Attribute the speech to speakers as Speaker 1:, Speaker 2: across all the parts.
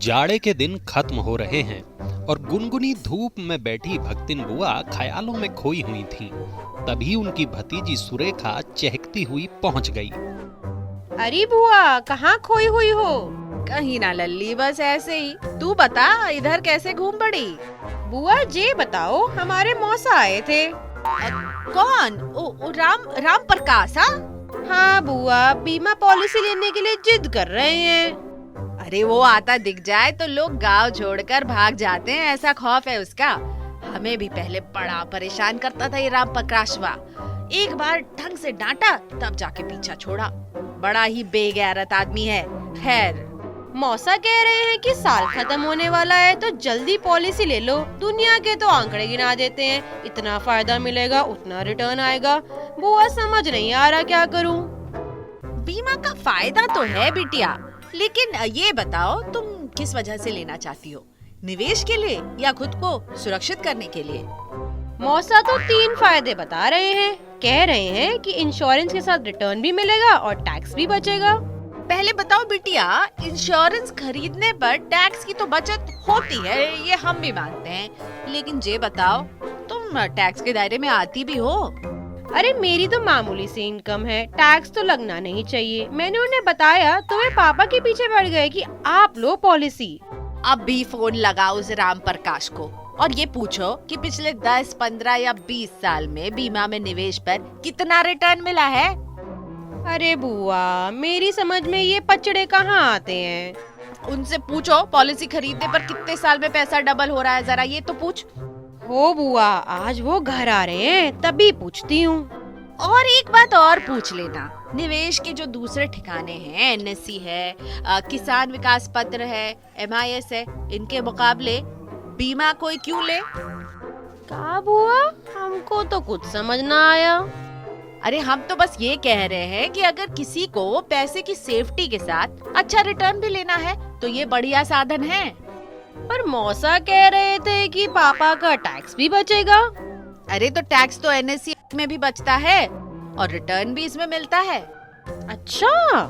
Speaker 1: जाड़े के दिन खत्म हो रहे हैं और गुनगुनी धूप में बैठी भक्तिन बुआ ख्यालों में खोई हुई थीं। तभी उनकी भतीजी सुरेखा चहकती हुई पहुंच गई।
Speaker 2: अरे बुआ, कहाँ खोई हुई हो?
Speaker 3: कहीं ना लल्ली, बस ऐसे ही। तू बता, इधर कैसे घूम पड़ी?
Speaker 2: बुआ जी बताओ, हमारे मौसा आए थे।
Speaker 3: कौन? राम प्रकाश?
Speaker 2: हाँ बुआ, बीमा पॉलिसी लेने के लिए जिद कर रहे हैं।
Speaker 3: अरे वो आता दिख जाए तो लोग गांव छोड़कर भाग जाते हैं, ऐसा खौफ है उसका। हमें भी पहले बड़ा परेशान करता था ये राम प्रकाशवा। एक बार ढंग से डांटा तब जाके पीछा छोड़ा। बड़ा ही बेगैरत आदमी है। खैर,
Speaker 2: मौसा कह रहे हैं कि साल खत्म होने वाला है तो जल्दी पॉलिसी ले लो। दुनिया के तो आंकड़े गिना देते हैं, इतना फायदा मिलेगा उतना रिटर्न आएगा। बुआ समझ नहीं आ रहा क्या करूं।
Speaker 3: बीमा का फायदा तो है बिटिया, लेकिन ये बताओ तुम किस वजह से लेना चाहती हो? निवेश के लिए या खुद को सुरक्षित करने के लिए?
Speaker 2: मौसा तो 3 फायदे बता रहे हैं। कह रहे हैं कि इंश्योरेंस के साथ रिटर्न भी मिलेगा और टैक्स भी बचेगा।
Speaker 3: पहले बताओ बिटिया, इंश्योरेंस खरीदने पर टैक्स की तो बचत होती है, ये हम भी मानते हैं, लेकिन ये बताओ तुम टैक्स के दायरे में आती भी हो?
Speaker 2: अरे मेरी तो मामूली सी इनकम है, टैक्स तो लगना नहीं चाहिए। मैंने उन्हें बताया तो वे पापा के पीछे पड़ गए कि आप लो पॉलिसी।
Speaker 3: अब भी फोन लगाओ उस राम प्रकाश को और ये पूछो कि पिछले 10, 15 या 20 साल में बीमा में निवेश पर कितना रिटर्न मिला है?
Speaker 2: अरे बुआ, मेरी समझ में ये पचड़े कहाँ आते हैं।
Speaker 3: उनसे पूछो पॉलिसी खरीदने पर कितने साल में पैसा डबल हो रहा है, जरा ये तो पूछ।
Speaker 2: हो बुआ, आज वो घर आ रहे हैं तभी पूछती हूँ।
Speaker 3: और एक बात और पूछ लेना, निवेश के जो दूसरे ठिकाने हैं, एनएससी है, किसान विकास पत्र है, MIS है, इनके मुकाबले बीमा कोई क्यों ले?
Speaker 2: क्या बुआ, हमको तो कुछ समझ ना आया।
Speaker 3: अरे हम तो बस ये कह रहे हैं कि अगर किसी को पैसे की सेफ्टी के साथ अच्छा रिटर्न भी लेना है तो ये बढ़िया साधन है।
Speaker 2: पर मौसा कह रहे थे कि पापा का टैक्स भी बचेगा।
Speaker 3: अरे तो टैक्स तो NSC में भी बचता है और रिटर्न भी इसमें मिलता है।
Speaker 2: अच्छा,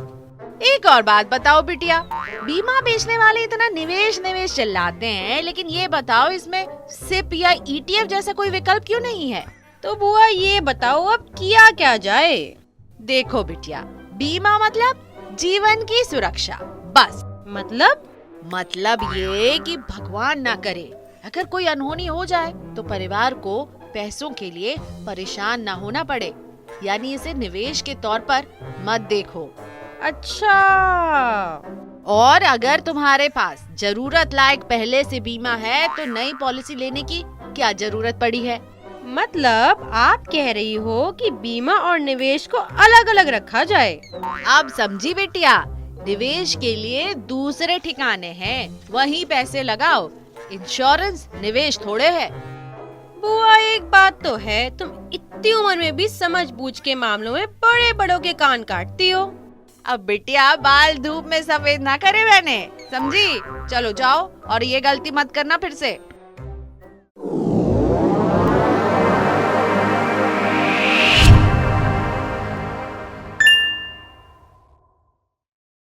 Speaker 3: एक और बात बताओ बिटिया, बीमा बेचने वाले इतना निवेश निवेश चिल्लाते हैं, लेकिन ये बताओ इसमें SIP या ETF जैसा कोई विकल्प क्यों नहीं है?
Speaker 2: तो बुआ ये बताओ अब किया क्या जाए?
Speaker 3: देखो बिटिया, बीमा मतलब जीवन की सुरक्षा, बस।
Speaker 2: मतलब
Speaker 3: ये कि भगवान ना करे अगर कोई अनहोनी हो जाए तो परिवार को पैसों के लिए परेशान ना होना पड़े, यानी इसे निवेश के तौर पर मत देखो।
Speaker 2: अच्छा,
Speaker 3: और अगर तुम्हारे पास जरूरत लायक पहले से बीमा है तो नई पॉलिसी लेने की क्या जरूरत पड़ी है?
Speaker 2: मतलब आप कह रही हो कि बीमा और निवेश को अलग अलग रखा जाए।
Speaker 3: अब समझी बेटिया, निवेश के लिए दूसरे ठिकाने हैं, वहीं पैसे लगाओ। इंश्योरेंस निवेश थोड़े है।
Speaker 2: बुआ एक बात तो है, तुम इतनी उम्र में भी समझ बूझ के मामलों में बड़े बड़ों के कान काटती हो।
Speaker 3: अब बिटिया, बाल धूप में सफेद ना करे मैंने, समझी? चलो जाओ और ये गलती मत करना फिर से।